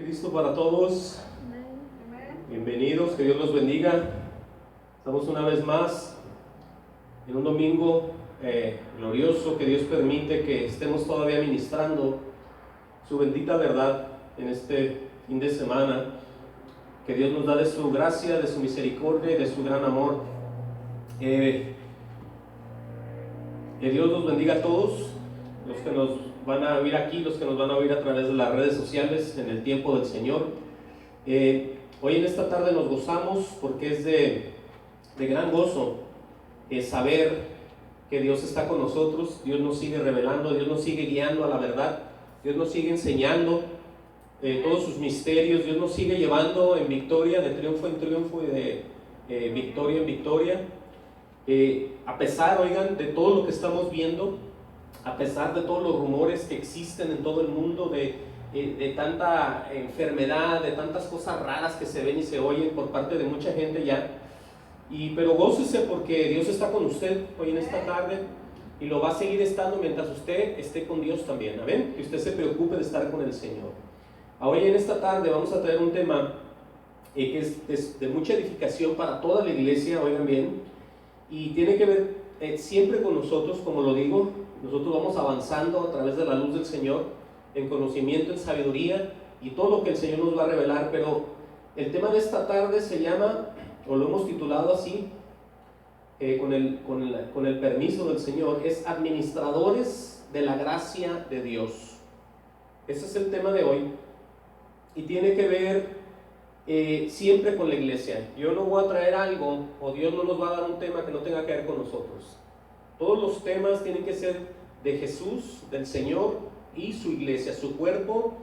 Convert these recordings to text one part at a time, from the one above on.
Cristo para todos. Amén. Bienvenidos, que Dios los bendiga. Estamos una vez más en un domingo glorioso que Dios permite que estemos todavía ministrando su bendita verdad en este fin de semana, que Dios nos da de su gracia, de su misericordia y de su gran amor. Que Dios los bendiga a todos, los que nos van a oír aquí, los que nos van a oír a través de las redes sociales en el tiempo del Señor. Hoy en esta tarde nos gozamos porque es de gran gozo saber que Dios está con nosotros. Dios nos sigue revelando, Dios nos sigue guiando a la verdad, Dios nos sigue enseñando todos sus misterios, Dios nos sigue llevando en victoria, de triunfo en triunfo y de victoria en victoria. A pesar, oigan, de todo lo que estamos viendo, a pesar de todos los rumores que existen en todo el mundo, de tanta enfermedad, de tantas cosas raras que se ven y se oyen por parte de mucha gente ya, pero gócese porque Dios está con usted hoy en esta tarde y lo va a seguir estando mientras usted esté con Dios también, amén, que usted se preocupe de estar con el Señor. Hoy en esta tarde vamos a traer un tema que es de mucha edificación para toda la iglesia, oigan bien, y tiene que ver siempre con nosotros, como lo digo. Nosotros vamos avanzando a través de la luz del Señor, en conocimiento, en sabiduría y todo lo que el Señor nos va a revelar. Pero el tema de esta tarde se llama, o lo hemos titulado así, con el permiso del Señor, es administradores de la gracia de Dios. Ese es el tema de hoy y tiene que ver siempre con la iglesia. Yo no voy a traer algo, o Dios no nos va a dar un tema que no tenga que ver con nosotros. Todos los temas tienen que ser de Jesús, del Señor y su iglesia, su cuerpo,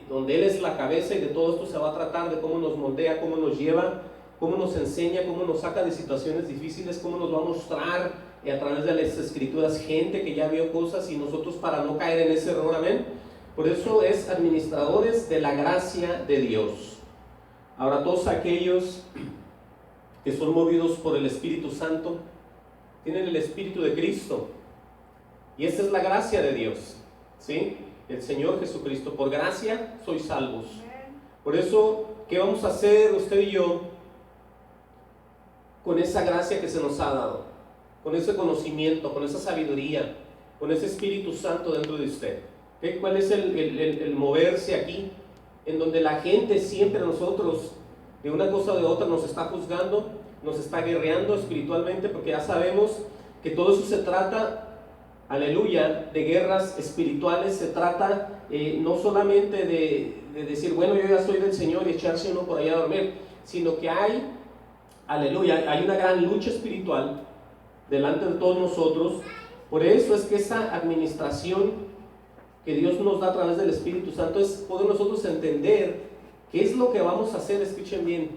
donde Él es la cabeza, y de todo esto se va a tratar de cómo nos moldea, cómo nos lleva, cómo nos enseña, cómo nos saca de situaciones difíciles, cómo nos va a mostrar a través de las Escrituras gente que ya vio cosas y nosotros para no caer en ese error, amén. Por eso es administradores de la gracia de Dios. Ahora, todos aquellos que son movidos por el Espíritu Santo tienen el Espíritu de Cristo, y esta es la gracia de Dios, ¿sí? El Señor Jesucristo. Por gracia sois salvos. Por eso, ¿qué vamos a hacer usted y yo con esa gracia que se nos ha dado? Con ese conocimiento, con esa sabiduría, con ese Espíritu Santo dentro de usted. ¿Cuál es el moverse aquí? En donde la gente siempre, nosotros, de una cosa o de otra, nos está juzgando, nos está guerreando espiritualmente, porque ya sabemos que todo eso se trata, aleluya, de guerras espirituales. Se trata no solamente de decir, bueno, yo ya soy del Señor y echarse uno por allá a dormir, sino que hay, aleluya, hay una gran lucha espiritual delante de todos nosotros. Por eso es que esa administración que Dios nos da a través del Espíritu Santo es poder nosotros entender qué es lo que vamos a hacer. Escuchen bien,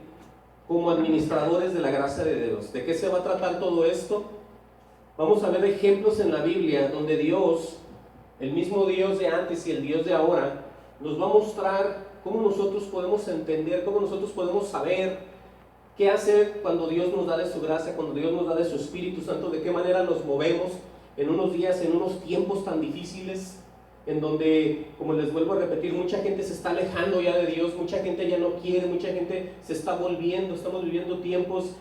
como administradores de la gracia de Dios. ¿De qué se va a tratar todo esto? Vamos a ver ejemplos en la Biblia donde Dios, el mismo Dios de antes y el Dios de ahora, nos va a mostrar cómo nosotros podemos entender, cómo nosotros podemos saber qué hacer cuando Dios nos da de su gracia, cuando Dios nos da de su Espíritu Santo, de qué manera nos movemos en unos días, en unos tiempos tan difíciles, en donde, como les vuelvo a repetir, mucha gente se está alejando ya de Dios, mucha gente ya no quiere, mucha gente se está volviendo. Estamos viviendo tiempos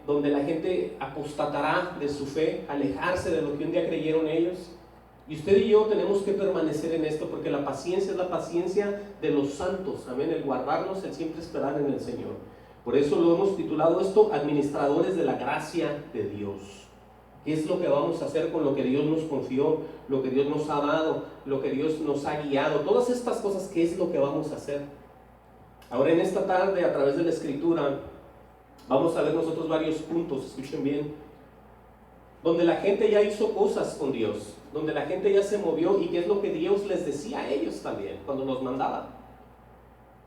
donde la gente apostatará de su fe, alejarse de lo que un día creyeron ellos. Y usted y yo tenemos que permanecer en esto, porque la paciencia es la paciencia de los santos, amén, el guardarnos, el siempre esperar en el Señor. Por eso lo hemos titulado esto, administradores de la gracia de Dios. ¿Qué es lo que vamos a hacer con lo que Dios nos confió, lo que Dios nos ha dado, lo que Dios nos ha guiado? Todas estas cosas, ¿qué es lo que vamos a hacer? Ahora en esta tarde, a través de la Escritura, vamos a ver nosotros varios puntos, escuchen bien, donde la gente ya hizo cosas con Dios, donde la gente ya se movió, y qué es lo que Dios les decía a ellos también, cuando nos mandaba.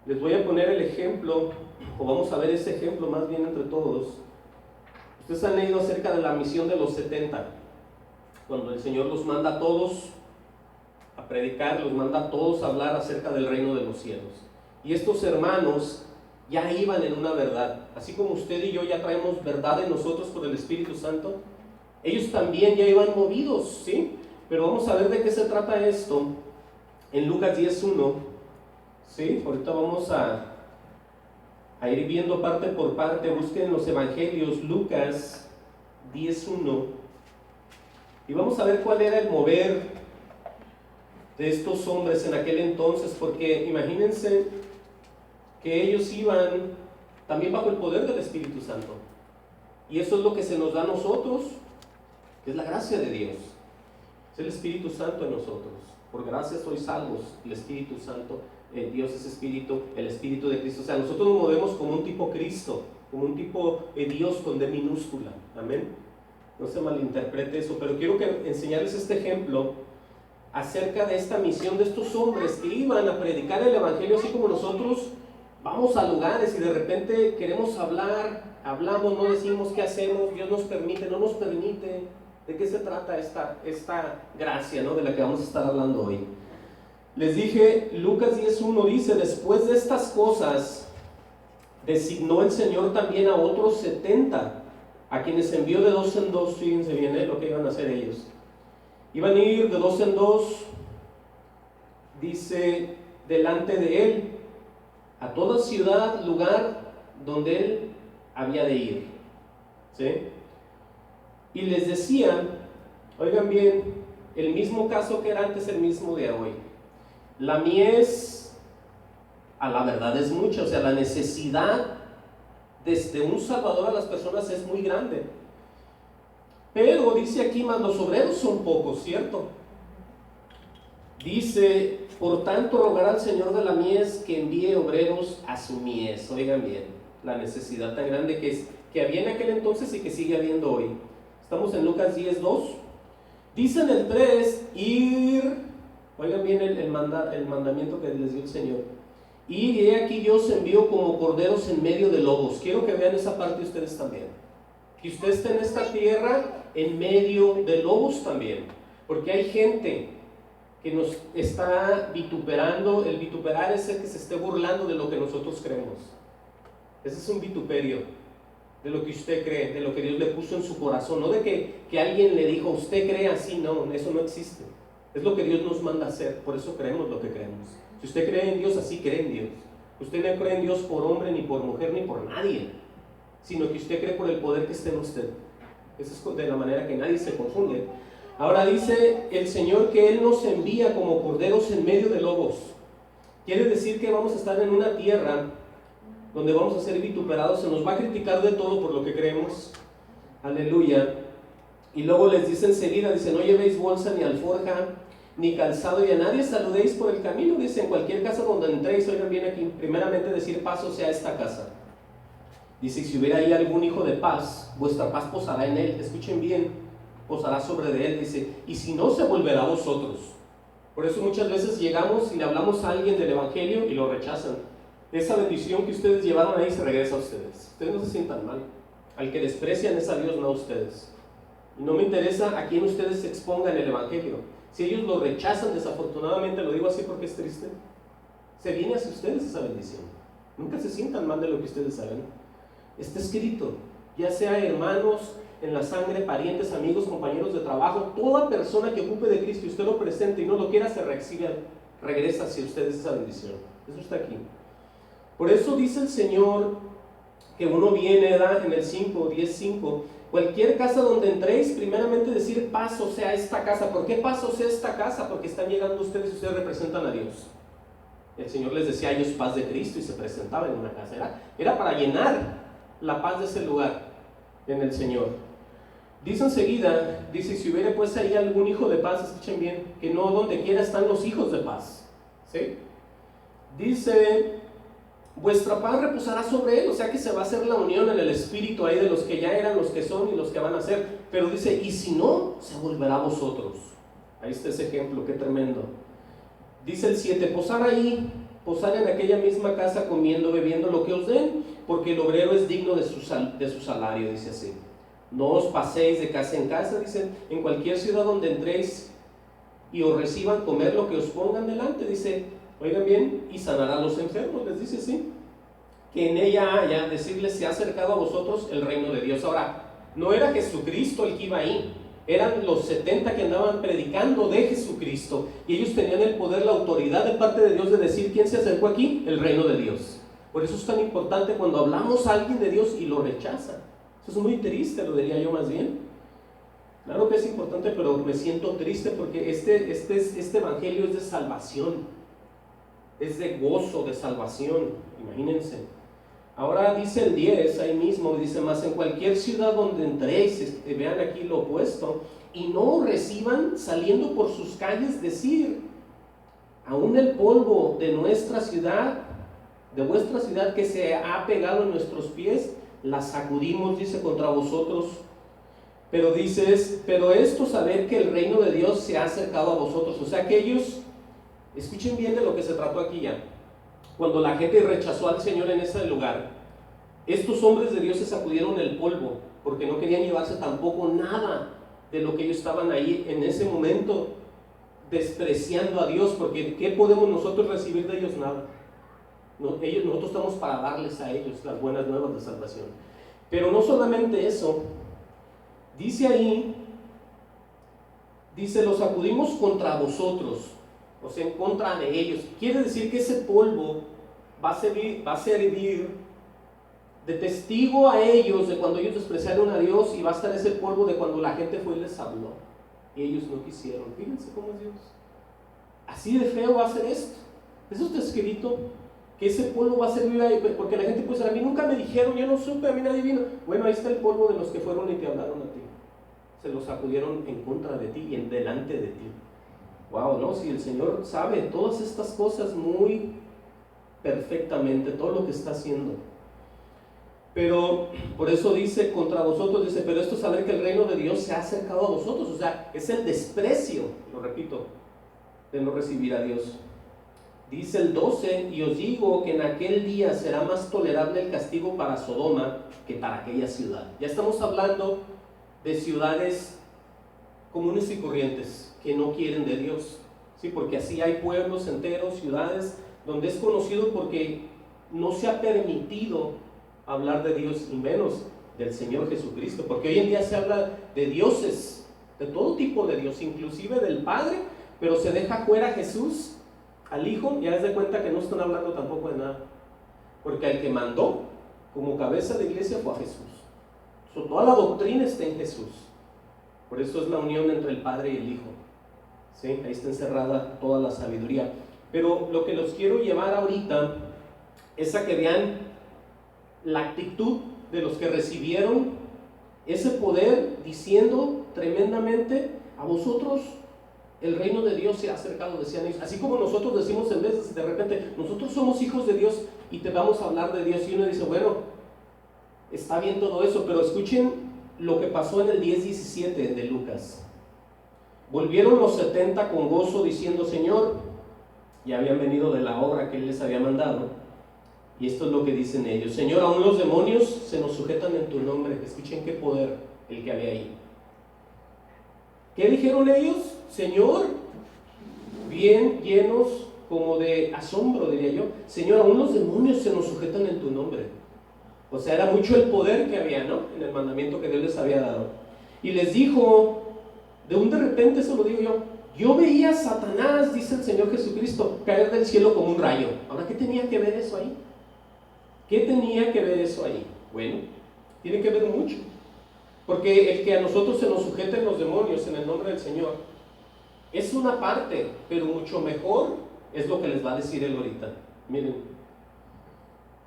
Les voy a poner el ejemplo, o vamos a ver ese ejemplo más bien entre todos. Ustedes han leído acerca de la misión de los 70, cuando el Señor los manda a todos a predicar, los manda a todos a hablar acerca del reino de los cielos. Y estos hermanos ya iban en una verdad, así como usted y yo ya traemos verdad en nosotros por el Espíritu Santo. Ellos también ya iban movidos, ¿sí? Pero vamos a ver de qué se trata esto en Lucas 10:1. ¿sí? Ahorita vamos a ir viendo parte por parte. Busquen los evangelios, Lucas 10:1, y vamos a ver cuál era el mover de estos hombres en aquel entonces, porque imagínense que ellos iban también bajo el poder del Espíritu Santo, y eso es lo que se nos da a nosotros, que es la gracia de Dios, es el Espíritu Santo en nosotros. Por gracia sois salvos, el Espíritu Santo, Dios es Espíritu, el Espíritu de Cristo. O sea, nosotros nos movemos como un tipo Cristo, como un tipo Dios con D minúscula, amén. No se malinterprete eso, pero quiero enseñarles este ejemplo acerca de esta misión de estos hombres que iban a predicar el Evangelio, así como nosotros vamos a lugares y de repente queremos hablar, hablamos, no decimos qué hacemos, Dios nos permite, no nos permite. ¿De qué se trata esta gracia, ¿no?, de la que vamos a estar hablando hoy? Les dije, Lucas 10:1 dice: después de estas cosas designó el Señor también a otros 70, a quienes envió de dos en dos. Fíjense bien lo que iban a hacer ellos. Iban a ir de dos en dos, dice, delante de él, a toda ciudad, lugar donde él había de ir, ¿sí? Y les decía, oigan bien, el mismo caso que era antes, el mismo de hoy. La mies, a la verdad, es mucha, o sea, la necesidad desde un Salvador a las personas es muy grande. Pero dice aquí, más los obreros son pocos, ¿cierto? Dice, por tanto, rogar al Señor de la mies que envíe obreros a su mies. Oigan bien, la necesidad tan grande que había en aquel entonces y que sigue habiendo hoy. Estamos en Lucas 10:2. Dice en el 3, ir, oigan bien el mandamiento que les dio el Señor. Ir, y he aquí yo os envío como corderos en medio de lobos. Quiero que vean esa parte ustedes también. Que usted esté en esta tierra en medio de lobos también. Porque hay gente que nos está vituperando. El vituperar es el que se esté burlando de lo que nosotros creemos. Ese es un vituperio. De lo que usted cree, de lo que Dios le puso en su corazón, no de que alguien le dijo, usted cree así, no, eso no existe. Es lo que Dios nos manda hacer, por eso creemos lo que creemos. Si usted cree en Dios, así cree en Dios. Usted no cree en Dios por hombre, ni por mujer, ni por nadie, sino que usted cree por el poder que está en usted. Esa es de la manera que nadie se confunde. Ahora dice el Señor que Él nos envía como corderos en medio de lobos. Quiere decir que vamos a estar en una tierra donde vamos a ser vituperados, se nos va a criticar de todo por lo que creemos, aleluya. Y luego les dice enseguida, dice, no llevéis bolsa ni alforja, ni calzado, y a nadie saludéis por el camino. Dice, en cualquier casa donde entréis, oigan bien aquí, primeramente decir paz, o sea, esta casa. Dice, si hubiera ahí algún hijo de paz, vuestra paz posará en él. Escuchen bien, posará sobre de él, dice, y si no, se volverá a vosotros. Por eso muchas veces llegamos y le hablamos a alguien del Evangelio y lo rechazan. Esa bendición que ustedes llevaron ahí se regresa a ustedes. Ustedes no se sientan mal. Al que desprecian es a Dios, no a ustedes. Y no me interesa a quién ustedes expongan el Evangelio. Si ellos lo rechazan, desafortunadamente, lo digo así porque es triste, se viene hacia ustedes esa bendición. Nunca se sientan mal de lo que ustedes hagan. Está escrito, ya sea hermanos en la sangre, parientes, amigos, compañeros de trabajo, toda persona que ocupe de Cristo y usted lo presente y no lo quiera, se regresa hacia ustedes esa bendición. Eso está aquí. Por eso dice el Señor que uno viene, en el 10:5, cualquier casa donde entréis, primeramente decir paz, o sea, esta casa. ¿Por qué paz, o sea, esta casa? Porque están llegando ustedes y ustedes representan a Dios. El Señor les decía a ellos paz de Cristo y se presentaba en una casa. Era para llenar la paz de ese lugar en el Señor. Dice enseguida, dice, si hubiera pues ahí algún hijo de paz, escuchen bien, que no donde quiera están los hijos de paz. ¿Sí? Dice, vuestra paz reposará sobre él, o sea que se va a hacer la unión en el espíritu ahí de los que ya eran, los que son y los que van a ser. Pero dice, y si no, se volverá a vosotros. Ahí está ese ejemplo, qué tremendo. Dice el 7, posar en aquella misma casa, comiendo, bebiendo lo que os den, porque el obrero es digno de su salario, dice así. No os paséis de casa en casa, dice, en cualquier ciudad donde entréis y os reciban, comer lo que os pongan delante, dice, oigan bien, y sanará a los enfermos, les dice así, que en ella decirles, se ha acercado a vosotros el reino de Dios. Ahora, no era Jesucristo el que iba ahí, eran los 70 que andaban predicando de Jesucristo, y ellos tenían el poder, la autoridad de parte de Dios de decir: ¿quién se acercó aquí? El reino de Dios. Por eso es tan importante cuando hablamos a alguien de Dios y lo rechaza. Eso es muy triste, lo diría yo más bien. Claro que es importante, pero me siento triste porque este evangelio es de salvación, es de gozo, de salvación, imagínense. Ahora dice el 10, ahí mismo, dice: más en cualquier ciudad donde entréis, vean aquí lo opuesto, y no reciban saliendo por sus calles decir: aún el polvo de nuestra ciudad, de vuestra ciudad que se ha pegado en nuestros pies, la sacudimos, dice, contra vosotros. Pero dices: pero esto, saber que el reino de Dios se ha acercado a vosotros. O sea que ellos, escuchen bien de lo que se trató aquí ya. Cuando la gente rechazó al Señor en ese lugar, estos hombres de Dios se sacudieron el polvo, porque no querían llevarse tampoco nada de lo que ellos estaban ahí en ese momento despreciando a Dios, porque ¿qué podemos nosotros recibir de ellos? Nada. Nosotros estamos para darles a ellos las buenas nuevas de salvación. Pero no solamente eso, dice ahí, dice: los sacudimos contra vosotros, o sea, en contra de ellos. Quiere decir que ese polvo va a servir de testigo a ellos de cuando ellos despreciaron a Dios, y va a estar ese polvo de cuando la gente fue y les habló y ellos no quisieron. Fíjense cómo es Dios. Así de feo va a ser esto. Eso está escrito, que ese polvo va a servir ahí, porque la gente puede decir: a mí nunca me dijeron, yo no supe, a mí nadie vino. Bueno, ahí está el polvo de los que fueron y te hablaron a ti. Se los sacudieron en contra de ti y en delante de ti. Wow, ¿no? Si el Señor sabe todas estas cosas muy perfectamente, todo lo que está haciendo. Pero por eso dice: contra vosotros, dice: pero esto es saber que el reino de Dios se ha acercado a vosotros. O sea, es el desprecio, lo repito, de no recibir a Dios. Dice el 12: y os digo que en aquel día será más tolerable el castigo para Sodoma que para aquella ciudad. Ya estamos hablando de ciudades comunes y corrientes que no quieren de Dios, ¿sí? Porque así hay pueblos enteros, ciudades donde es conocido porque no se ha permitido hablar de Dios, y menos del Señor Jesucristo, porque hoy en día se habla de dioses, de todo tipo de Dios, inclusive del Padre, pero se deja fuera a Jesús, al Hijo, y haz de cuenta que no están hablando tampoco de nada, porque el que mandó como cabeza de iglesia fue a Jesús. Toda la doctrina está en Jesús. Por eso es la unión entre el Padre y el Hijo, ¿sí? Ahí está encerrada toda la sabiduría. Pero lo que los quiero llevar ahorita es a que vean la actitud de los que recibieron ese poder, diciendo tremendamente: a vosotros el reino de Dios se ha acercado, decían ellos. Así como nosotros decimos en veces, de repente, nosotros somos hijos de Dios y te vamos a hablar de Dios, y uno dice: bueno, está bien todo eso, pero escuchen lo que pasó en el 10:17 de Lucas. Volvieron los 70 con gozo, diciendo: Señor, ya habían venido de la obra que Él les había mandado. Y esto es lo que dicen ellos: Señor, aún los demonios se nos sujetan en tu nombre. Escuchen qué poder el que había ahí. ¿Qué dijeron ellos? Señor, bien llenos como de asombro, diría yo: Señor, aún los demonios se nos sujetan en tu nombre. O sea, era mucho el poder que había, ¿no?, en el mandamiento que Dios les había dado. Y les dijo, de repente, eso lo digo yo veía a Satanás, dice el Señor Jesucristo, caer del cielo como un rayo. Ahora, ¿qué tenía que ver eso ahí? ¿Qué tenía que ver eso ahí? Bueno, tiene que ver mucho. Porque el que a nosotros se nos sujeten los demonios en el nombre del Señor es una parte, pero mucho mejor es lo que les va a decir Él ahorita. Miren,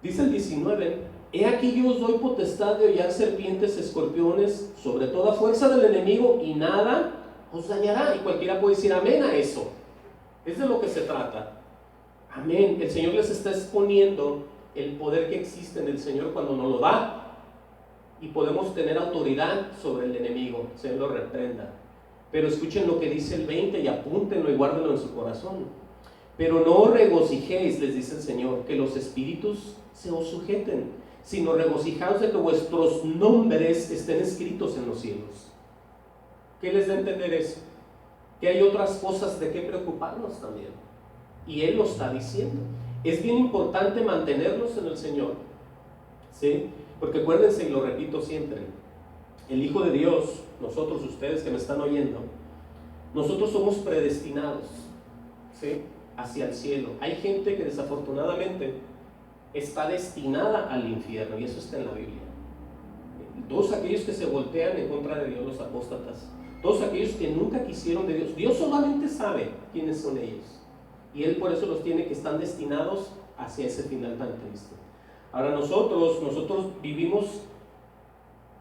dice el 19: he aquí yo os doy potestad de hollar serpientes, escorpiones, sobre toda fuerza del enemigo, y nada os dañará. Y cualquiera puede decir amén a eso. Es de lo que se trata. Amén. El Señor les está exponiendo el poder que existe en el Señor cuando nos lo da, y podemos tener autoridad sobre el enemigo. Se lo reprenda. Pero escuchen lo que dice el 20 y apúntenlo y guárdenlo en su corazón. Pero no os regocijéis, les dice el Señor, que los espíritus se os sujeten, sino regocijaos de que vuestros nombres estén escritos en los cielos. ¿Qué les da a entender eso? Que hay otras cosas de qué preocuparnos también, y Él lo está diciendo. Es bien importante mantenernos en el Señor, ¿sí? Porque acuérdense, y lo repito siempre, el Hijo de Dios, nosotros, ustedes que me están oyendo, nosotros somos predestinados, ¿sí?, hacia el cielo. Hay gente que desafortunadamente está destinada al infierno, y eso está en la Biblia. Todos aquellos que se voltean en contra de Dios, los apóstatas, todos aquellos que nunca quisieron de Dios, Dios solamente sabe quiénes son ellos, y Él por eso los tiene, que están destinados hacia ese final tan triste. Ahora nosotros vivimos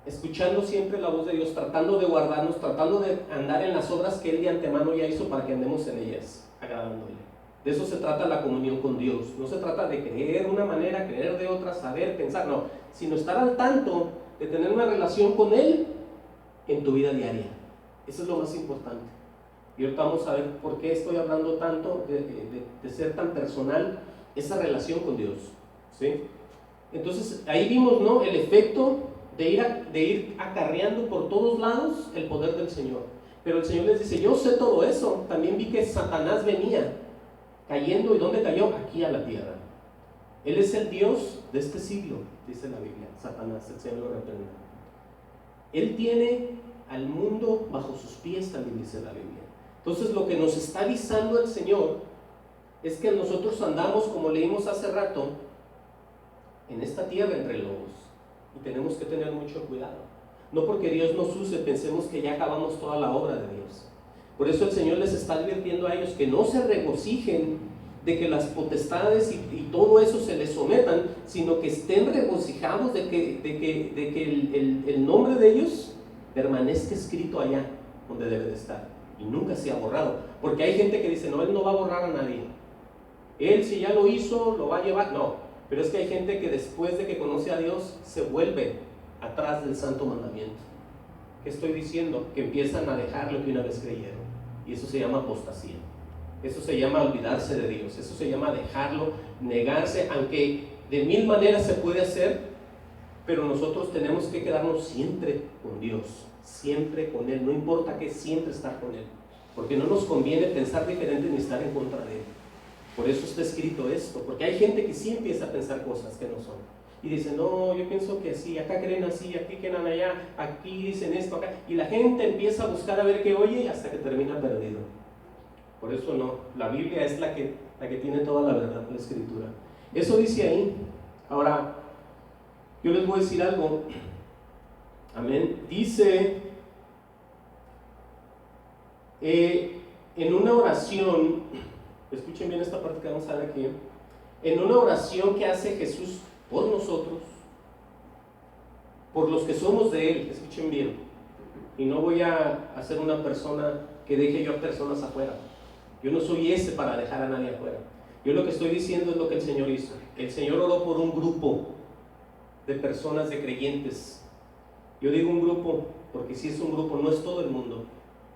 escuchando siempre la voz de Dios, tratando de guardarnos, tratando de andar en las obras que Él de antemano ya hizo para que andemos en ellas, agradándole. De eso se trata la comunión con Dios. No se trata de creer de una manera, creer de otra, saber, pensar, no, sino estar al tanto de tener una relación con Él en tu vida diaria. Eso es lo más importante. Y ahorita vamos a ver por qué estoy hablando tanto de ser tan personal esa relación con Dios, ¿sí? Entonces ahí vimos, ¿no?, el efecto de ir acarreando por todos lados el poder del Señor. Pero el Señor les dice, yo sé todo eso. También vi que Satanás venía cayendo. ¿Y dónde cayó? Aquí a la tierra. Él es el Dios de este siglo, dice la Biblia. Satanás, el Señor lo reprenda. Él tiene al mundo bajo sus pies, también dice la Biblia. Entonces lo que nos está avisando el Señor es que nosotros andamos, como leímos hace rato, en esta tierra entre lobos, y tenemos que tener mucho cuidado. No porque Dios nos use pensemos que ya acabamos toda la obra de Dios. Por eso el Señor les está advirtiendo a ellos que no se regocijen de que las potestades y todo eso se les sometan, sino que estén regocijados de que el nombre de ellos permanezca escrito allá donde debe de estar y nunca se ha borrado. Porque hay gente que dice, no, Él no va a borrar a nadie. Él, si ya lo hizo, lo va a llevar. No. Pero es que hay gente que después de que conoce a Dios se vuelve atrás del santo mandamiento. ¿Qué estoy diciendo? Que empiezan a dejar lo que una vez creyeron, y eso se llama apostasía. Eso se llama olvidarse de Dios. Eso se llama dejarlo, negarse, aunque de mil maneras se puede hacer, pero nosotros tenemos que quedarnos siempre con Dios, siempre con Él, no importa qué, siempre estar con Él, porque no nos conviene pensar diferente ni estar en contra de Él. Por eso está escrito esto, porque hay gente que sí empieza a pensar cosas que no son, y dice, no, yo pienso que así, acá creen así, aquí creen allá, aquí dicen esto, acá, y la gente empieza a buscar a ver qué oye hasta que termina perdido. Por eso no, la Biblia es la que tiene toda la verdad, la Escritura. Eso dice ahí. Ahora, yo les voy a decir algo, amén. Dice en una oración, escuchen bien esta parte que vamos a ver aquí, en una oración que hace Jesús por nosotros, por los que somos de Él, escuchen bien, y no voy a ser una persona que deje yo a personas afuera. Yo no soy ese para dejar a nadie afuera. Yo lo que estoy diciendo es lo que el Señor hizo. El Señor oró por un grupo de personas, de creyentes. Yo digo un grupo porque si es un grupo, no es todo el mundo.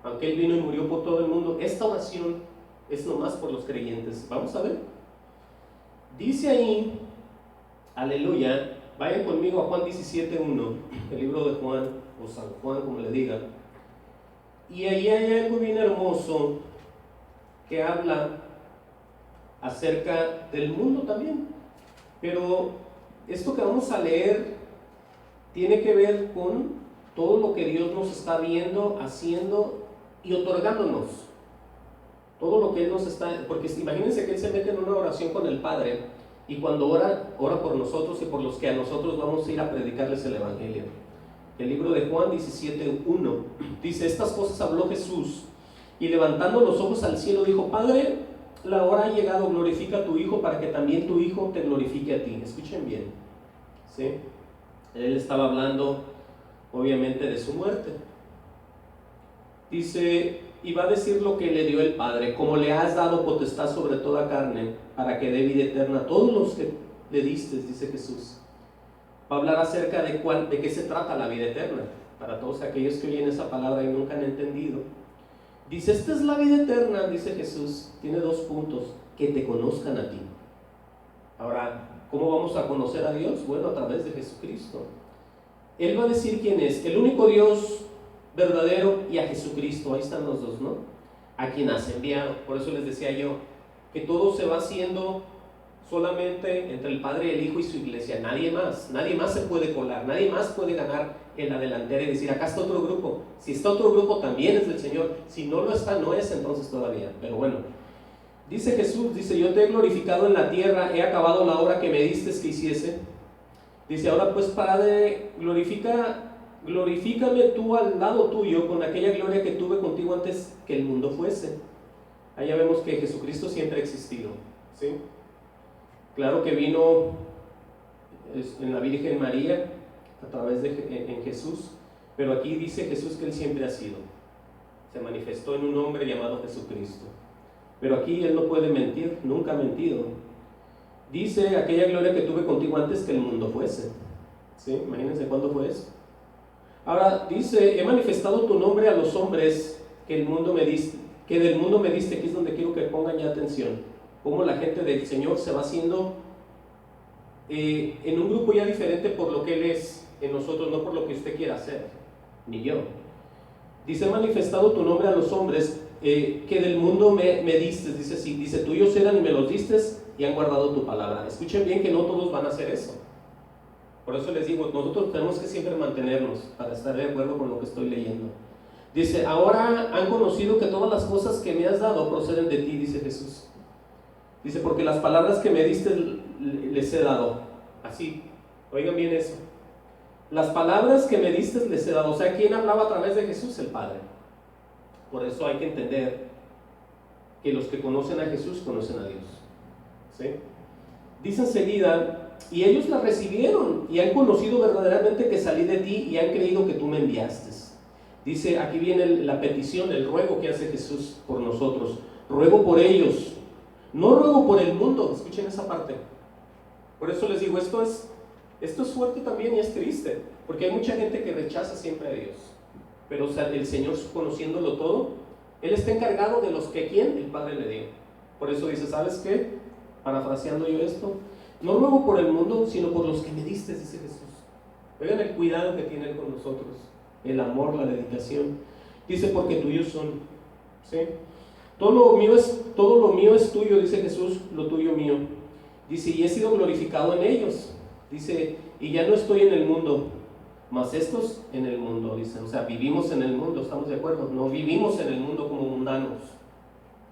Aunque Él vino y murió por todo el mundo, esta oración es nomás por los creyentes. Vamos a ver. Dice ahí, aleluya, vayan conmigo a Juan 17:1, el libro de Juan, o San Juan, como le digan. Y ahí hay algo bien hermoso que habla acerca del mundo también. Pero esto que vamos a leer tiene que ver con todo lo que Dios nos está viendo, haciendo y otorgándonos. Todo lo que Él nos está... Porque imagínense que Él se mete en una oración con el Padre, y cuando ora por nosotros y por los que a nosotros vamos a ir a predicarles el Evangelio. El libro de Juan 17:1 dice, estas cosas habló Jesús, y levantando los ojos al cielo dijo, Padre, la hora ha llegado, glorifica a tu Hijo para que también tu Hijo te glorifique a ti. Escuchen bien, ¿sí? Él estaba hablando obviamente de su muerte. Dice, y va a decir lo que le dio el Padre, como le has dado potestad sobre toda carne, para que dé vida eterna a todos los que le diste, dice Jesús. Va a hablar acerca de qué se trata la vida eterna, para todos aquellos que oyen esa palabra y nunca han entendido. Dice, esta es la vida eterna, dice Jesús, tiene 2 puntos, que te conozcan a ti. Ahora, ¿cómo vamos a conocer a Dios? Bueno, a través de Jesucristo. Él va a decir quién es, el único Dios verdadero, y a Jesucristo, ahí están los dos, ¿no? A quien has enviado. Por eso les decía yo, que todo se va haciendo solamente entre el Padre, el Hijo y su iglesia, nadie más se puede colar, nadie más puede ganar en la delantera y decir, acá está otro grupo. Si está otro grupo también es del Señor, si no lo está, no es entonces todavía. Pero bueno, dice Jesús, dice, yo te he glorificado en la tierra, he acabado la obra que me diste que hiciese. Dice, ahora pues Padre, glorifícame tú al lado tuyo con aquella gloria que tuve contigo antes que el mundo fuese. Allá vemos que Jesucristo siempre ha existido, ¿sí? Claro que vino en la Virgen María a través en Jesús, pero aquí dice Jesús que Él siempre ha sido. Se manifestó en un hombre llamado Jesucristo. Pero aquí Él no puede mentir, nunca ha mentido. Dice, aquella gloria que tuve contigo antes que el mundo fuese. ¿Sí? Imagínense cuándo fue eso. Ahora dice, he manifestado tu nombre a los hombres que del mundo me diste, aquí es donde quiero que pongan ya atención. Cómo la gente del Señor se va haciendo en un grupo ya diferente por lo que Él es en nosotros, no por lo que usted quiera hacer, ni yo. Dice, he manifestado tu nombre a los hombres que del mundo me diste. Dice así, dice, tuyos eran y me los diste y han guardado tu palabra. Escuchen bien que no todos van a hacer eso. Por eso les digo, nosotros tenemos que siempre mantenernos para estar de acuerdo con lo que estoy leyendo. Dice, ahora han conocido que todas las cosas que me has dado proceden de ti, dice Jesús. Dice, porque las palabras que me diste les he dado. Así, oigan bien eso. Las palabras que me diste les he dado. O sea, ¿quién hablaba a través de Jesús? El Padre. Por eso hay que entender que los que conocen a Jesús conocen a Dios. ¿Sí? Dice enseguida, y ellos la recibieron y han conocido verdaderamente que salí de ti y han creído que tú me enviaste. Dice, aquí viene la petición, el ruego que hace Jesús por nosotros. Ruego por ellos, no ruego por el mundo. Escuchen esa parte. Por eso les digo, esto es fuerte también y es triste, porque hay mucha gente que rechaza siempre a Dios. Pero o sea, el Señor, conociéndolo todo, Él está encargado de los que ¿quién? El Padre le dio. Por eso dice, ¿sabes qué? Parafraseando yo esto, no ruego por el mundo, sino por los que me diste, dice Jesús. Oigan el cuidado que tiene Él con nosotros, el amor, la dedicación. Dice, porque tuyos son. ¿Sí? Todo lo mío es tuyo, dice Jesús, lo tuyo mío. Dice, y he sido glorificado en ellos. Dice, y ya no estoy en el mundo, mas estos en el mundo, dice. O sea, vivimos en el mundo, ¿estamos de acuerdo? No vivimos en el mundo como mundanos.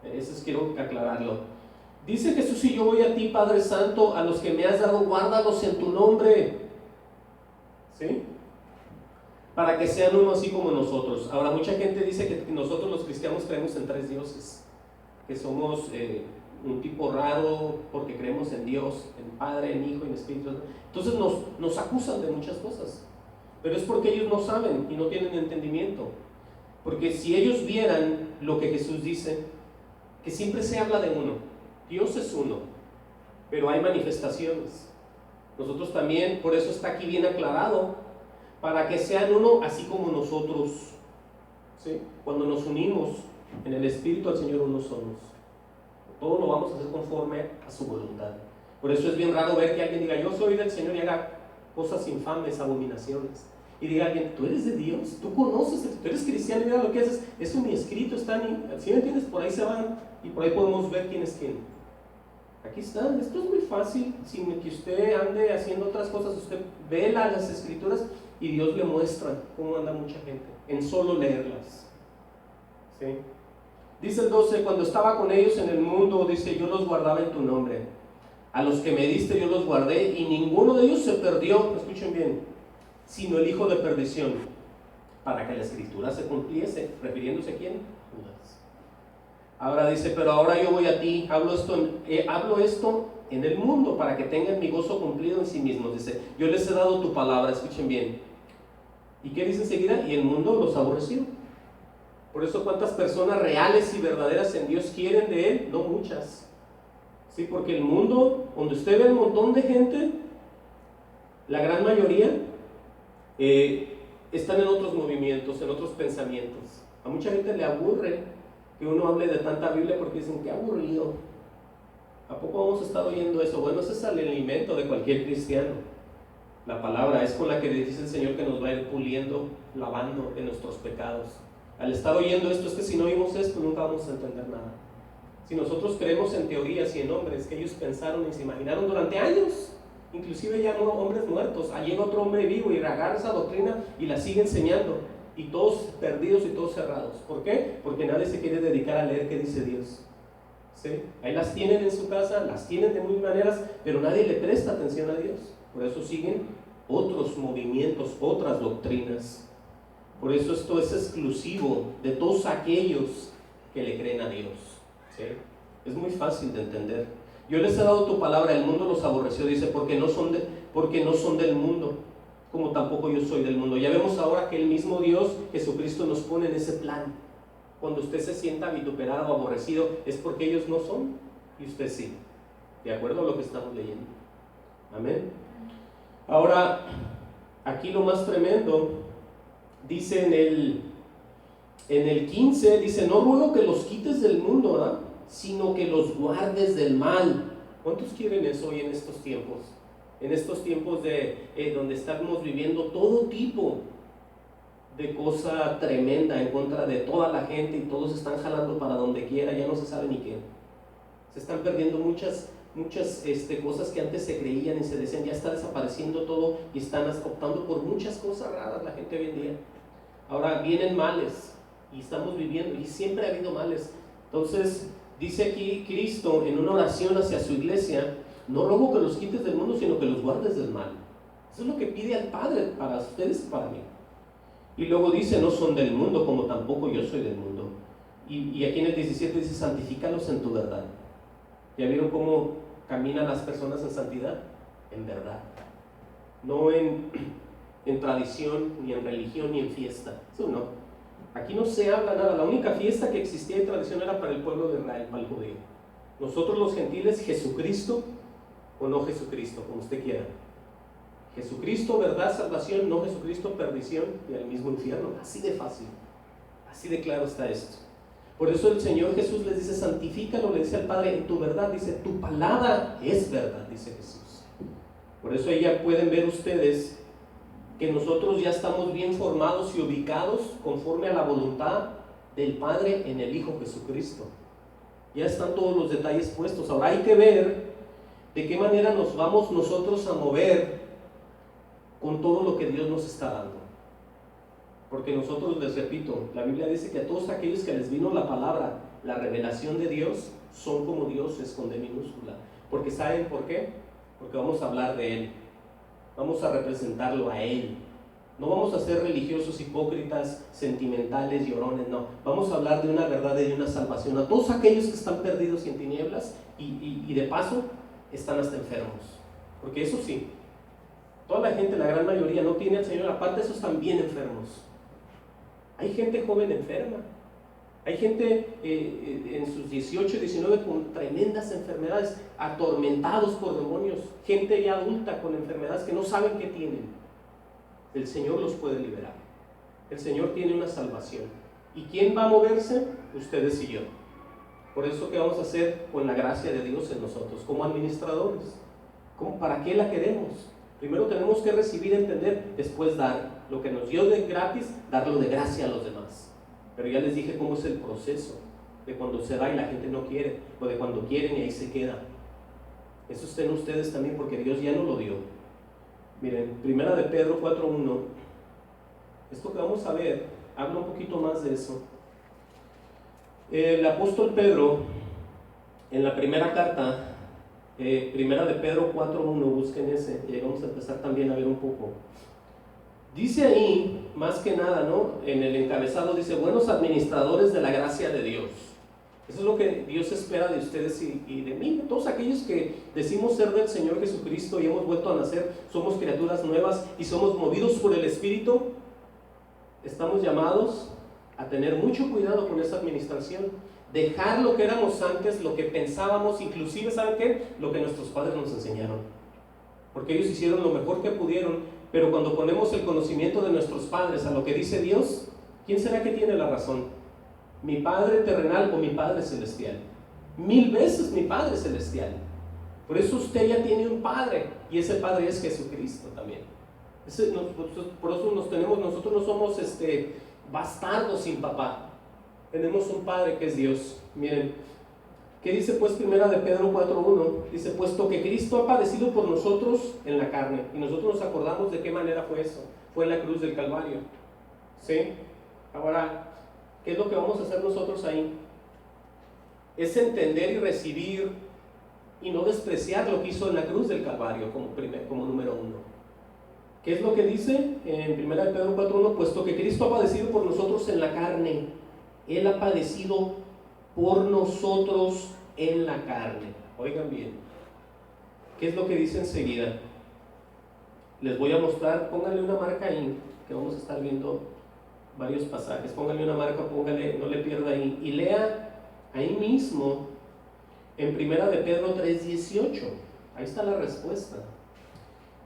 Eso quiero aclararlo. Dice Jesús, y yo voy a ti, Padre Santo, a los que me has dado, guárdalos en tu nombre. ¿Sí? Para que sean uno así como nosotros. Ahora, mucha gente dice que nosotros los cristianos creemos en 3 dioses, que somos un tipo raro porque creemos en Dios, en Padre, en Hijo y en Espíritu. Entonces nos acusan de muchas cosas, pero es porque ellos no saben y no tienen entendimiento. Porque si ellos vieran lo que Jesús dice, que siempre se habla de uno, Dios es uno, pero hay manifestaciones. Nosotros también, por eso está aquí bien aclarado, para que sean uno así como nosotros. ¿Sí? Cuando nos unimos en el Espíritu al Señor, uno somos. Todo lo vamos a hacer conforme a su voluntad. Por eso es bien raro ver que alguien diga, yo soy del Señor, y haga cosas infames, abominaciones. Y diga alguien, tú eres de Dios, tú conoces, tú eres cristiano, mira lo que haces, eso ni escrito está, ¿sí me entiendes? Por ahí se van y por ahí podemos ver quién es quién. Aquí está, esto es muy fácil, sin que usted ande haciendo otras cosas, usted ve las escrituras y Dios le muestra cómo anda mucha gente, en solo leerlas. ¿Sí? Dice el 12, cuando estaba con ellos en el mundo, dice, yo los guardaba en tu nombre. A los que me diste yo los guardé y ninguno de ellos se perdió, escuchen bien, sino el hijo de perdición, para que la escritura se cumpliese. ¿Refiriéndose a quién? Judas. Ahora dice, pero ahora yo voy a ti, hablo esto en el mundo, para que tengan mi gozo cumplido en sí mismos. Dice, yo les he dado tu palabra, escuchen bien. ¿Y qué dice enseguida? Y el mundo los aborreció. Por eso, ¿cuántas personas reales y verdaderas en Dios quieren de Él? No muchas. ¿Sí? Porque el mundo, donde usted ve un montón de gente, la gran mayoría están en otros movimientos, en otros pensamientos. A mucha gente le aburre que uno hable de tanta Biblia porque dicen, qué aburrido. ¿A poco vamos a estar oyendo eso? Bueno, ese es el alimento de cualquier cristiano. La palabra es con la que dice el Señor que nos va a ir puliendo, lavando de nuestros pecados. Al estar oyendo esto, es que si no oímos esto, nunca vamos a entender nada. Si nosotros creemos en teorías y en hombres que ellos pensaron y se imaginaron durante años, inclusive ya hombres muertos, llega otro hombre vivo y agarra esa doctrina y la sigue enseñando, y todos perdidos y todos cerrados. ¿Por qué? Porque nadie se quiere dedicar a leer qué dice Dios. ¿Sí? Ahí las tienen en su casa, las tienen de muchas maneras, pero nadie le presta atención a Dios. Por eso siguen otros movimientos, otras doctrinas. Por eso esto es exclusivo de todos aquellos que le creen a Dios. ¿Sí? Es muy fácil de entender. Yo les he dado tu palabra, el mundo los aborreció, dice, porque no son del mundo, como tampoco yo soy del mundo. Ya vemos ahora que el mismo Dios, Jesucristo, nos pone en ese plan. Cuando usted se sienta vituperado o aborrecido, es porque ellos no son y usted sí. De acuerdo a lo que estamos leyendo. Amén. Ahora, aquí lo más tremendo, dice en el 15, dice, no ruego que los quites del mundo, ¿verdad?, sino que los guardes del mal. ¿Cuántos quieren eso hoy en estos tiempos? En estos tiempos donde estamos viviendo todo tipo de cosa tremenda en contra de toda la gente y todos están jalando para donde quiera, ya no se sabe ni qué. Se están perdiendo muchas cosas que antes se creían y se decían, ya está desapareciendo todo y están optando por muchas cosas raras la gente hoy en día. Ahora vienen males y estamos viviendo, y siempre ha habido males. Entonces dice aquí Cristo en una oración hacia su iglesia, no ruego que los quites del mundo, sino que los guardes del mal. Eso es lo que pide al Padre para ustedes y para mí. Y luego dice, no son del mundo, como tampoco yo soy del mundo. Y aquí en el 17 dice, santifícalos en tu verdad. ¿Ya vieron cómo caminan las personas en santidad? En verdad. No en tradición, ni en religión, ni en fiesta. Eso no. Aquí no se habla nada. La única fiesta que existía en tradición era para el pueblo de Israel, para el judío. Nosotros los gentiles, Jesucristo o no Jesucristo, como usted quiera. Jesucristo, verdad, salvación, no Jesucristo, perdición y al mismo infierno. Así de fácil, así de claro está esto. Por eso el Señor Jesús les dice, santifícalo, le dice al Padre, en tu verdad, dice, tu palabra es verdad, dice Jesús. Por eso ahí ya pueden ver ustedes que nosotros ya estamos bien formados y ubicados conforme a la voluntad del Padre en el Hijo Jesucristo. Ya están todos los detalles puestos. Ahora hay que ver de qué manera nos vamos nosotros a mover con todo lo que Dios nos está dando. Porque nosotros, les repito, la Biblia dice que a todos aquellos que les vino la palabra, la revelación de Dios, son como dioses con D minúscula. Porque ¿saben por qué? Porque vamos a hablar de Él, vamos a representarlo a Él. No vamos a ser religiosos, hipócritas, sentimentales, llorones, no. Vamos a hablar de una verdad y de una salvación a todos aquellos que están perdidos y en tinieblas y de paso están hasta enfermos. Porque eso sí, toda la gente, la gran mayoría, no tiene al Señor, aparte de esos están bien enfermos. Hay gente joven enferma, hay gente en sus 18, 19 con tremendas enfermedades, atormentados por demonios, gente ya adulta con enfermedades que no saben qué tienen. El Señor los puede liberar. El Señor tiene una salvación. ¿Y quién va a moverse? Ustedes y yo. Por eso, ¿qué vamos a hacer con la gracia de Dios en nosotros? Como administradores. ¿Para qué la queremos? Primero tenemos que recibir, entender, después dar. Lo que nos dio de gratis, darlo de gracia a los demás. Pero ya les dije cómo es el proceso de cuando se da y la gente no quiere, o de cuando quieren y ahí se queda. Eso está en ustedes también, porque Dios ya no lo dio. Miren, Primera de Pedro 4:1, esto que vamos a ver, habla un poquito más de eso. El apóstol Pedro, en la primera carta, Primera de Pedro 4:1, busquen ese, y vamos a empezar también a ver un poco. Dice ahí, más que nada, ¿no?, en el encabezado dice, buenos administradores de la gracia de Dios. Eso es lo que Dios espera de ustedes y de mí, de todos aquellos que decimos ser del Señor Jesucristo y hemos vuelto a nacer, somos criaturas nuevas y somos movidos por el Espíritu. Estamos llamados a tener mucho cuidado con esa administración, dejar lo que éramos antes, lo que pensábamos, inclusive, ¿saben qué?, lo que nuestros padres nos enseñaron, porque ellos hicieron lo mejor que pudieron. Pero cuando ponemos el conocimiento de nuestros padres a lo que dice Dios, ¿quién será que tiene la razón? ¿Mi Padre terrenal o mi Padre celestial? 1000 veces mi Padre celestial. Por eso usted ya tiene un Padre, y ese Padre es Jesucristo también. Por eso nosotros no somos bastardos sin papá. Tenemos un Padre que es Dios. Miren, ¿Qué dice pues primera de Pedro 4:1? Dice, puesto que Cristo ha padecido por nosotros en la carne. Y nosotros nos acordamos de qué manera fue eso. Fue en la cruz del Calvario. ¿Sí? Ahora, ¿qué es lo que vamos a hacer nosotros ahí? Es entender y recibir y no despreciar lo que hizo en la cruz del Calvario como número uno. ¿Qué es lo que dice en 1 Pedro 4:1? Puesto que Cristo ha padecido por nosotros en la carne, Él ha padecido por nosotros en la carne. Oigan bien, ¿qué es lo que dice enseguida? Les voy a mostrar, pónganle una marca ahí, que vamos a estar viendo varios pasajes. Pónganle una marca, pónganle, no le pierda ahí, y lea ahí mismo en 1 de Pedro 3:18. Ahí está la respuesta.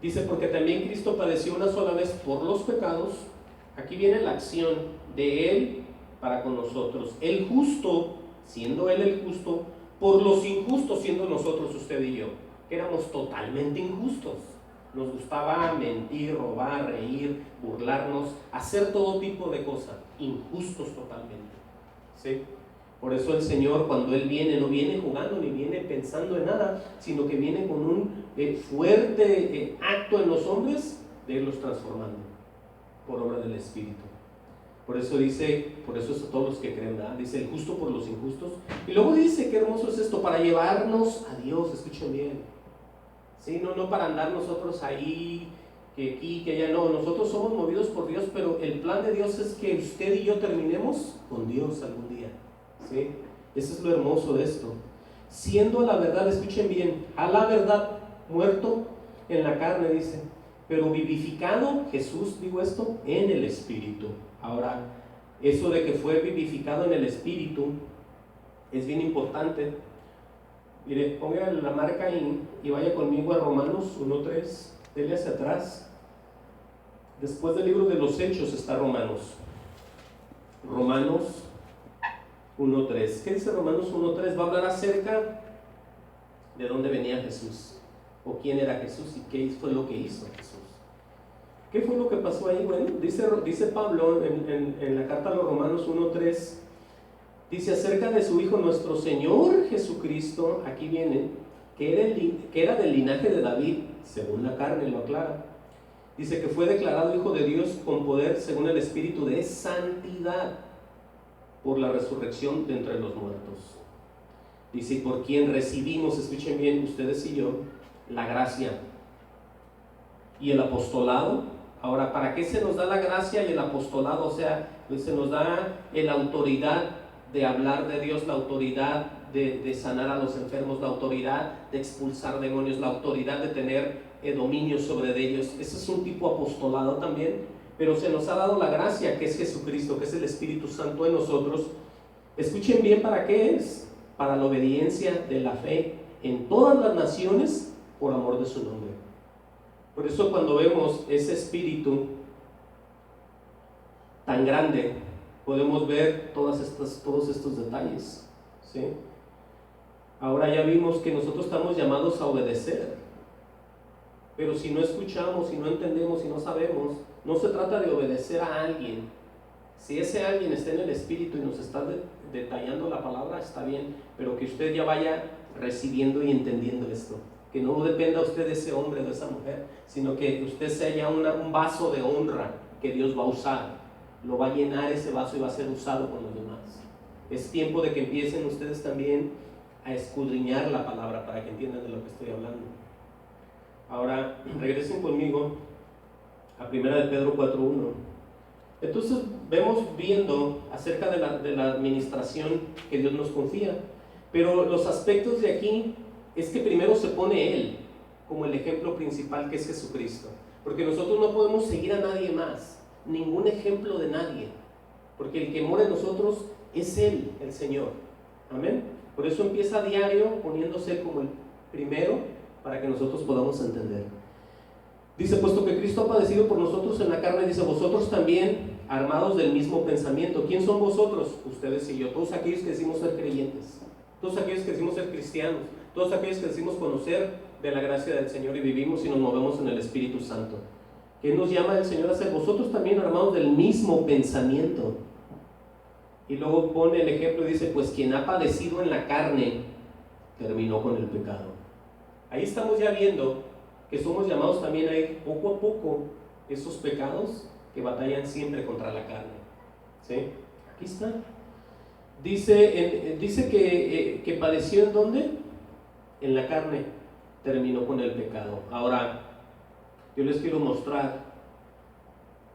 Dice, porque también Cristo padeció una sola vez por los pecados. Aquí viene la acción de Él para con nosotros. El justo, siendo Él el justo, por los injustos, siendo nosotros, usted y yo, que éramos totalmente injustos. Nos gustaba mentir, robar, reír, burlarnos, hacer todo tipo de cosas, injustos totalmente. ¿Sí? Por eso el Señor, cuando Él viene, no viene jugando ni viene pensando en nada, sino que viene con un fuerte acto en los hombres de irlos transformando por obra del Espíritu. Por eso dice, por eso es a todos los que creen, ¿verdad? Dice el justo por los injustos. Y luego dice, qué hermoso es esto, para llevarnos a Dios, escuchen bien. ¿Sí? No para andar nosotros ahí, que aquí, que allá, no. Nosotros somos movidos por Dios, pero el plan de Dios es que usted y yo terminemos con Dios algún día. ¿Sí? Eso es lo hermoso de esto. Siendo la verdad, escuchen bien, a la verdad muerto en la carne, dice, pero vivificado, Jesús, digo esto, en el Espíritu. Ahora, eso de que fue vivificado en el Espíritu es bien importante. Mire, ponga la marca ahí y vaya conmigo a Romanos 1:3, dele hacia atrás. Después del libro de los Hechos está Romanos 1:3. ¿Qué dice Romanos 1:3? Va a hablar acerca de dónde venía Jesús, o quién era Jesús y qué fue lo que hizo Jesús. ¿Qué fue lo que pasó ahí? Bueno, dice Pablo en la carta a los Romanos 1:3, dice acerca de su Hijo nuestro Señor Jesucristo, aquí viene, que era del linaje de David, según la carne, lo aclara. Dice que fue declarado Hijo de Dios con poder según el Espíritu de santidad, por la resurrección de entre los muertos. Dice, por quien recibimos, escuchen bien ustedes y yo, la gracia y el apostolado. Ahora, ¿para qué se nos da la gracia y el apostolado? O sea, pues se nos da la autoridad de hablar de Dios, la autoridad de sanar a los enfermos, la autoridad de expulsar demonios, la autoridad de tener dominio sobre ellos. Ese es un tipo apostolado también. Pero se nos ha dado la gracia, que es Jesucristo, que es el Espíritu Santo en nosotros. Escuchen bien, ¿para qué es? Para la obediencia de la fe en todas las naciones por amor de su nombre. Por eso cuando vemos ese Espíritu tan grande, podemos ver todos estos detalles. ¿Sí? Ahora ya vimos que nosotros estamos llamados a obedecer. Pero si no escuchamos, si no entendemos, si no sabemos, no se trata de obedecer a alguien. Si ese alguien está en el Espíritu y nos está detallando la palabra, está bien, pero que usted ya vaya recibiendo y entendiendo esto. Que no dependa usted de ese hombre o de esa mujer, sino que usted sea ya un vaso de honra que Dios va a usar. Lo va a llenar ese vaso y va a ser usado con los demás. Es tiempo de que empiecen ustedes también a escudriñar la palabra para que entiendan de lo que estoy hablando. Ahora, regresen conmigo a 1 de Pedro 4:1. Entonces, vemos viendo acerca de la administración que Dios nos confía. Pero los aspectos de aquí es que primero se pone Él como el ejemplo principal, que es Jesucristo. Porque nosotros no podemos seguir a nadie más, ningún ejemplo de nadie. Porque el que mora en nosotros es Él, el Señor. Amén. Por eso empieza a diario poniéndose como el primero, para que nosotros podamos entender. Dice, puesto que Cristo ha padecido por nosotros en la carne, dice, vosotros también, armados del mismo pensamiento. ¿Quién son vosotros? Ustedes y yo, todos aquellos que decimos ser creyentes, todos aquellos que decimos ser cristianos, todos aquellos que decimos conocer de la gracia del Señor y vivimos y nos movemos en el Espíritu Santo. ¿Qué nos llama el Señor a hacer? Vosotros también, armados del mismo pensamiento. Y luego pone el ejemplo y dice, pues quien ha padecido en la carne, terminó con el pecado. Ahí estamos ya viendo que somos llamados también a ir poco a poco esos pecados que batallan siempre contra la carne. ¿Sí? Aquí está. Dice que padeció ¿en dónde? En la carne, terminó con el pecado. Ahora, yo les quiero mostrar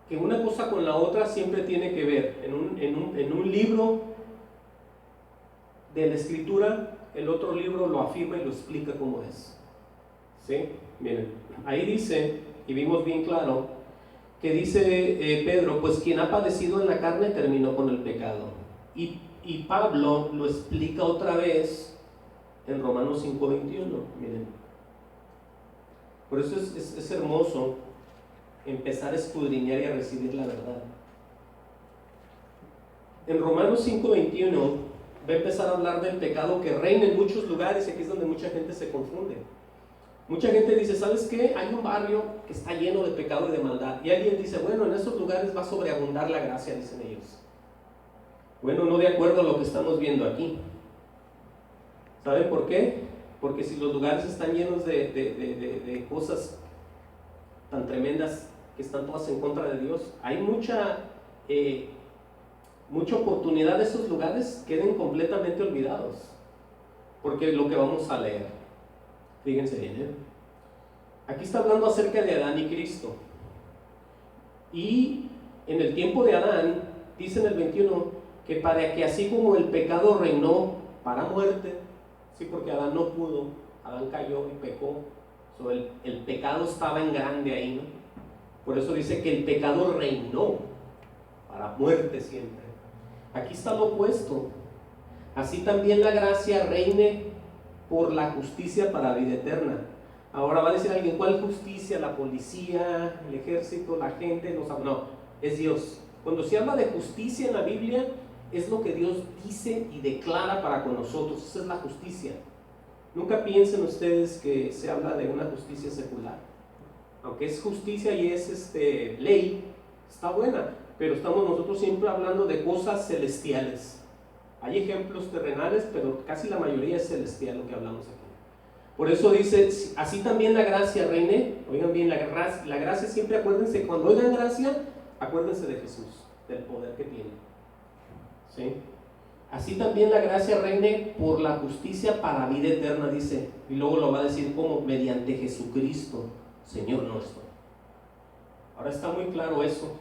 que una cosa con la otra siempre tiene que ver. En un libro de la Escritura, el otro libro lo afirma y lo explica cómo es. ¿Sí? Miren, ahí dice, y vimos bien claro, que dice Pedro, pues quien ha padecido en la carne terminó con el pecado. Y Pablo lo explica otra vez en Romanos 5:21, miren. Por eso es hermoso empezar a escudriñar y a recibir la verdad. En Romanos 5:21 va a empezar a hablar del pecado que reina en muchos lugares, y aquí es donde mucha gente se confunde. Mucha gente dice, ¿sabes qué? Hay un barrio que está lleno de pecado y de maldad. Y alguien dice, bueno, en esos lugares va a sobreabundar la gracia, dicen ellos. Bueno, no de acuerdo a lo que estamos viendo aquí. ¿Saben por qué? Porque si los lugares están llenos de cosas tan tremendas que están todas en contra de Dios, hay mucha oportunidad de esos lugares queden completamente olvidados. Porque lo que vamos a leer, fíjense bien, aquí está hablando acerca de Adán y Cristo. Y en el tiempo de Adán, dice en el 21, que para que así como el pecado reinó para muerte, sí, porque Adán no pudo, Adán cayó y pecó, el pecado estaba en grande ahí, ¿no? Por eso dice que el pecado reinó para muerte siempre. Aquí está lo opuesto. Así también la gracia reine por la justicia para vida eterna. Ahora va a decir alguien, ¿cuál justicia? La policía, el ejército, la gente, no, es Dios. Cuando se habla de justicia en la Biblia, es lo que Dios dice y declara para con nosotros. Esa es la justicia. Nunca piensen ustedes que se habla de una justicia secular. Aunque es justicia y es ley, está buena, pero estamos nosotros siempre hablando de cosas celestiales. Hay ejemplos terrenales, pero casi la mayoría es celestial lo que hablamos aquí. Por eso dice, así también la gracia reine. Oigan bien, la gracia siempre, acuérdense, cuando oigan gracia, acuérdense de Jesús, del poder que tiene. ¿Sí? Así también la gracia reine por la justicia para vida eterna, dice. Y luego lo va a decir como mediante Jesucristo, Señor nuestro. Ahora está muy claro eso.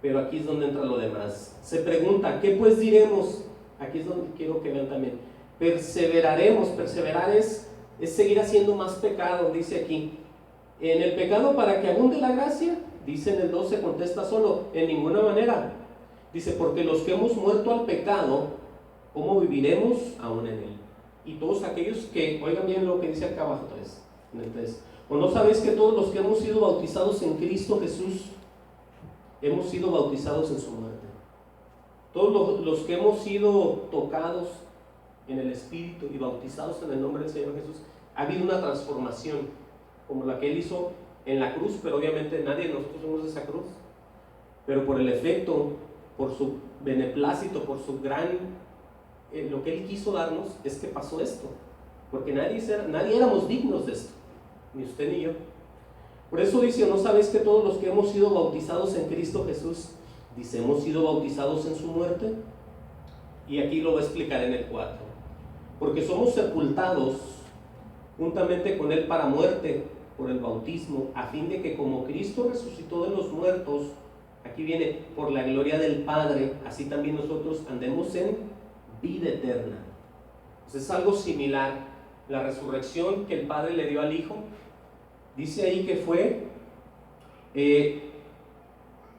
Pero aquí es donde entra lo demás. Se pregunta, ¿qué pues diremos? Aquí es donde quiero que vean también. Perseveraremos. Perseverar es seguir haciendo más pecado, dice aquí. En el pecado para que abunde la gracia, dice en el 12, contesta solo, en ninguna manera. Dice, porque los que hemos muerto al pecado, ¿cómo viviremos aún en él? Y todos aquellos que, oigan bien lo que dice acá abajo, en el 3. ¿O no sabéis que todos los que hemos sido bautizados en Cristo Jesús, hemos sido bautizados en su muerte? Todos los que hemos sido tocados en el Espíritu y bautizados en el nombre del Señor Jesús, ha habido una transformación, como la que Él hizo en la cruz, pero obviamente nadie de nosotros somos de esa cruz. Pero por el efecto, por su beneplácito, por su gran, lo que Él quiso darnos, es que pasó esto. Porque nadie éramos dignos de esto, ni usted ni yo. Por eso dice, ¿no sabéis que todos los que hemos sido bautizados en Cristo Jesús, dice, hemos sido bautizados en su muerte? Y aquí lo va a explicar en el 4. Porque somos sepultados juntamente con Él para muerte por el bautismo, a fin de que como Cristo resucitó de los muertos, aquí viene, por la gloria del Padre, así también nosotros andemos en vida eterna. Pues es algo similar. La resurrección que el Padre le dio al Hijo, dice ahí que fue,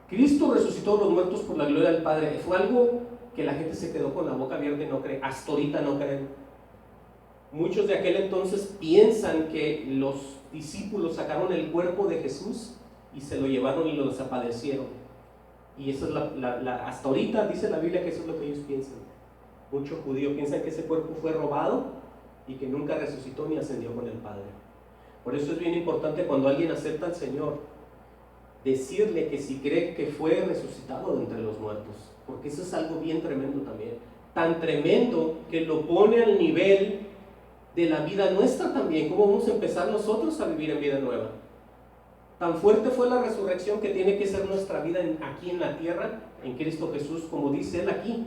Cristo resucitó de los muertos por la gloria del Padre. Fue algo que la gente se quedó con la boca abierta y no cree. Hasta ahorita no creen. Muchos de aquel entonces piensan que los discípulos sacaron el cuerpo de Jesús y se lo llevaron y lo desaparecieron. Y eso es hasta ahorita dice la Biblia que eso es lo que ellos piensan. Muchos judíos piensan que ese cuerpo fue robado y que nunca resucitó ni ascendió con el Padre. Por eso es bien importante cuando alguien acepta al Señor, decirle que si cree que fue resucitado de entre los muertos, porque eso es algo bien tremendo también. Tan tremendo que lo pone al nivel de la vida nuestra también, cómo vamos a empezar nosotros a vivir en vida nueva. Tan fuerte fue la resurrección que tiene que ser nuestra vida aquí en la tierra, en Cristo Jesús, como dice él aquí.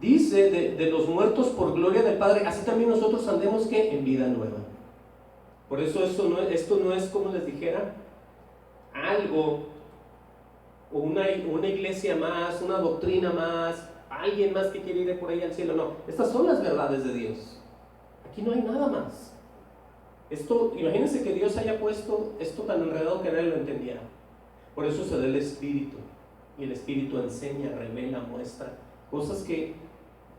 Dice de los muertos por gloria del Padre, así también nosotros andemos que en vida nueva. Por eso esto no es como les dijera, algo, o una iglesia más, una doctrina más, alguien más que quiere ir por ahí al cielo. No, estas son las verdades de Dios. Aquí no hay nada más. Imagínense que Dios haya puesto esto tan enredado que nadie lo entendiera. Por eso se da el Espíritu, y el Espíritu enseña, revela, muestra cosas que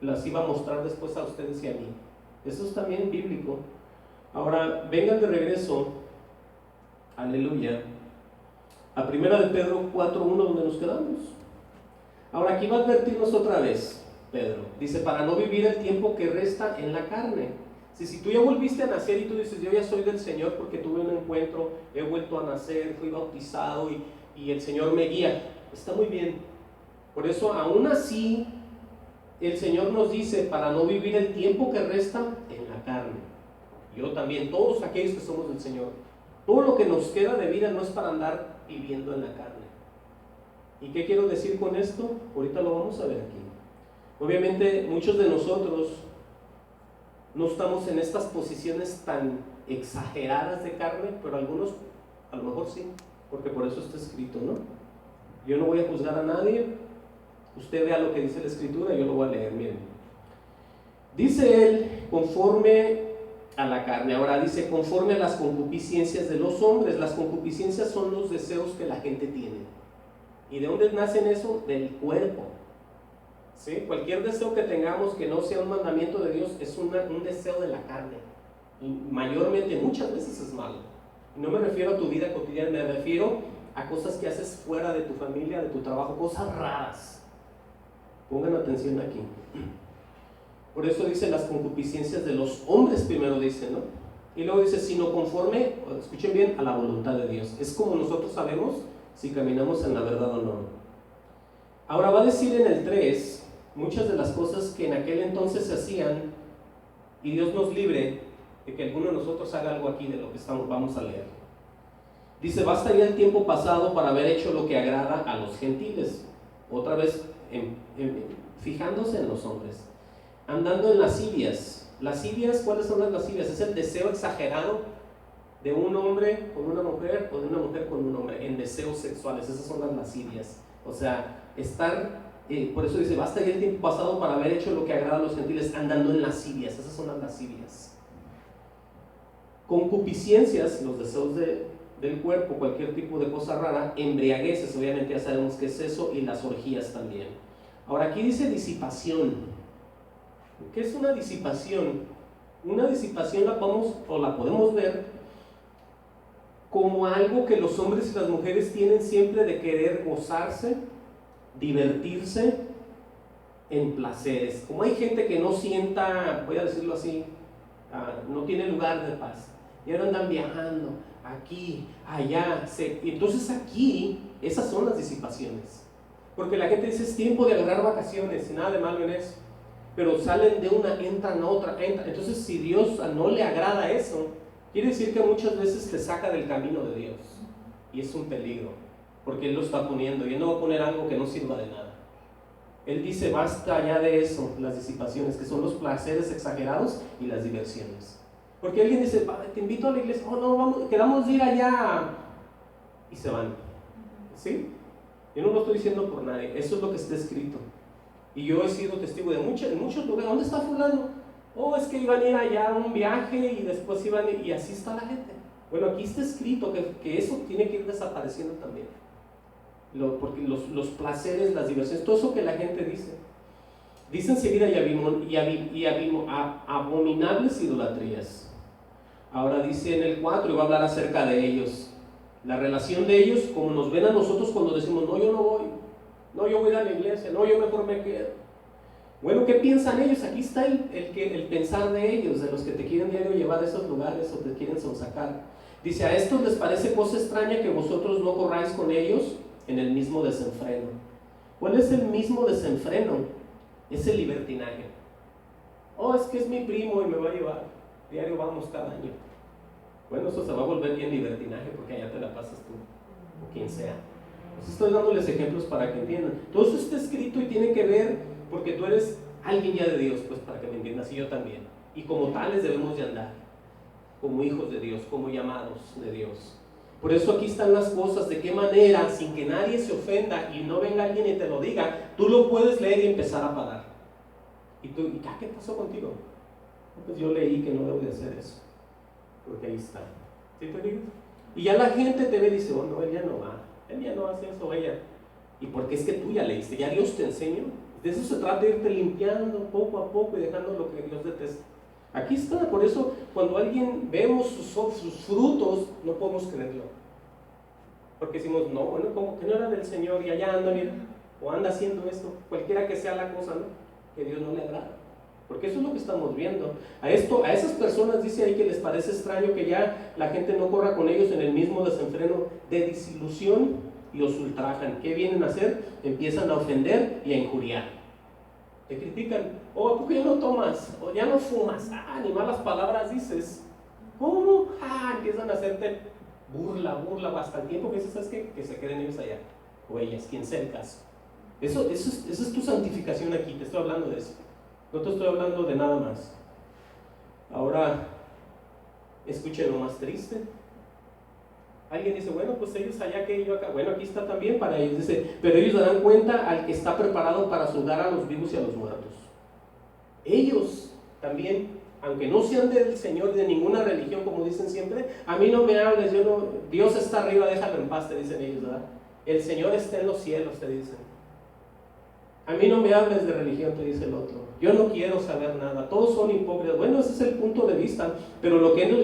las iba a mostrar después a ustedes y a mí. Eso es también bíblico. Ahora, vengan de regreso, aleluya, a 1 de Pedro 4:1, donde nos quedamos. Ahora aquí va a advertirnos otra vez Pedro. Dice, para no vivir el tiempo que resta en la carne. Si tú ya volviste a nacer y tú dices, yo ya soy del Señor porque tuve un encuentro, he vuelto a nacer, fui bautizado y el Señor me guía, está muy bien. Por eso aún así el Señor nos dice, para no vivir el tiempo que resta en la carne. Yo también, todos aquellos que somos del Señor, todo lo que nos queda de vida no es para andar viviendo en la carne. ¿Y qué quiero decir con esto? Ahorita lo vamos a ver aquí. Obviamente muchos de nosotros no estamos en estas posiciones tan exageradas de carne, pero algunos a lo mejor sí, porque por eso está escrito, ¿no? Yo no voy a juzgar a nadie, usted vea lo que dice la Escritura, yo lo voy a leer, miren. Dice él, conforme a la carne. Ahora dice, conforme a las concupiscencias de los hombres. Las concupiscencias son los deseos que la gente tiene. ¿Y de dónde nacen eso? Del cuerpo. ¿Sí? Cualquier deseo que tengamos que no sea un mandamiento de Dios es un deseo de la carne, y mayormente muchas veces es malo. No me refiero a tu vida cotidiana, me refiero a cosas que haces fuera de tu familia, de tu trabajo, cosas raras. Pongan atención aquí. Por eso dice las concupiscencias de los hombres, primero dice, ¿no? Y luego dice, sino conforme, escuchen bien, a la voluntad de Dios. Es como nosotros sabemos si caminamos en la verdad o no. Ahora va a decir en el 3 muchas de las cosas que en aquel entonces se hacían, y Dios nos libre de que alguno de nosotros haga algo aquí de lo que vamos a leer. Dice, basta ya el tiempo pasado para haber hecho lo que agrada a los gentiles. Otra vez, fijándose en los hombres, andando en lascivias. Lascivias, ¿cuáles son las lascivias? Es el deseo exagerado de un hombre con una mujer o de una mujer con un hombre en deseos sexuales. Esas son las lascivias. O sea, por eso dice, basta ya el tiempo pasado para haber hecho lo que agrada a los gentiles, andando en lascivias. Esas son las lascivias. Concupiscencias, los deseos del cuerpo, cualquier tipo de cosa rara. Embriagueces, obviamente ya sabemos qué es eso, y las orgías también. Ahora aquí dice disipación. ¿Qué es una disipación? Una disipación la podemos ver como algo que los hombres y las mujeres tienen siempre de querer gozarse, divertirse en placeres. Como hay gente que no sienta, voy a decirlo así, no tiene lugar de paz, y ahora andan viajando aquí, allá, y entonces aquí, esas son las disipaciones, porque la gente dice es tiempo de agarrar vacaciones, y nada de malo en eso, pero salen de una, entran a otra, entonces si Dios no le agrada eso, quiere decir que muchas veces te saca del camino de Dios, y es un peligro, porque Él lo está poniendo, y Él no va a poner algo que no sirva de nada. Él dice, basta ya de eso, las disipaciones, que son los placeres exagerados y las diversiones. Porque alguien dice, te invito a la iglesia, oh no, quedamos de ir allá, y se van. ¿Sí? Yo no lo estoy diciendo por nadie, eso es lo que está escrito. Y yo he sido testigo de en muchos lugares. ¿Dónde está fulano? Oh, es que iban a ir allá a un viaje y después iban a ir, y así está la gente. Bueno, aquí está escrito que eso tiene que ir desapareciendo también. Porque los placeres, las diversiones, todo eso que la gente dice. Dice enseguida abominables idolatrías. Ahora dice en el 4, y va a hablar acerca de ellos. La relación de ellos, como nos ven a nosotros cuando decimos, no, yo no voy, no, yo voy a la iglesia, no, yo mejor me quedo. Bueno, ¿qué piensan ellos? Aquí está el pensar de ellos, de los que te quieren diario llevar a esos lugares o te quieren sonsacar. Dice, a estos les parece cosa extraña que vosotros no corráis con ellos en el mismo desenfreno. ¿Cuál es el mismo desenfreno? Es el libertinaje. Oh, es que es mi primo y me va a llevar. Diario vamos cada año. Bueno, eso se va a volver bien libertinaje porque allá te la pasas tú, o quien sea. Pues estoy dándoles ejemplos para que entiendan. Todo eso está escrito y tiene que ver porque tú eres alguien ya de Dios, pues para que me entiendas, y yo también. Y como tales debemos de andar, como hijos de Dios, como llamados de Dios. Por eso aquí están las cosas, de qué manera, sin que nadie se ofenda y no venga alguien y te lo diga, tú lo puedes leer y empezar a parar. Y tú, ¿qué pasó contigo? Pues yo leí que no debo de hacer eso, porque ahí está. ¿Sí te digo? Y ya la gente te ve y dice, oh no, él ya no va, él ya no hace eso, ella. Y porque es que tú ya leíste, ya Dios te enseñó. De eso se trata, de irte limpiando poco a poco y dejando lo que Dios detesta. Aquí está, por eso cuando alguien vemos sus frutos, no podemos creerlo. Porque decimos, no, bueno, como que no era del Señor y allá anda, mira, o anda haciendo esto, cualquiera que sea la cosa, ¿no? Que Dios no le agrada. Porque eso es lo que estamos viendo. A esas personas dice ahí que les parece extraño que ya la gente no corra con ellos en el mismo desenfreno de desilusión y los ultrajan. ¿Qué vienen a hacer? Empiezan a ofender y a injuriar. Te critican, ¿por qué ya no tomas? O ya no fumas, ni malas palabras dices. ¿Cómo? Empiezan a hacerte burla, hasta el tiempo que dices, ¿sabes qué? Que se queden ellos allá, o ellas, quien sea el caso. Eso es tu santificación aquí, te estoy hablando de eso. No te estoy hablando de nada más. Ahora, escuchen lo más triste. Alguien dice, bueno, pues ellos allá que yo acá. Bueno, aquí está también para ellos. Dice, pero ellos darán cuenta al que está preparado para juzgar a los vivos y a los muertos. Ellos también, aunque no sean del Señor, de ninguna religión, como dicen siempre, a mí no me hables, Dios está arriba, déjalo en paz, te dicen ellos, ¿verdad? El Señor está en los cielos, te dicen. A mí no me hables de religión, te dice el otro. Yo no quiero saber nada. Todos son hipócritas. Bueno, ese es el punto de vista. Pero lo que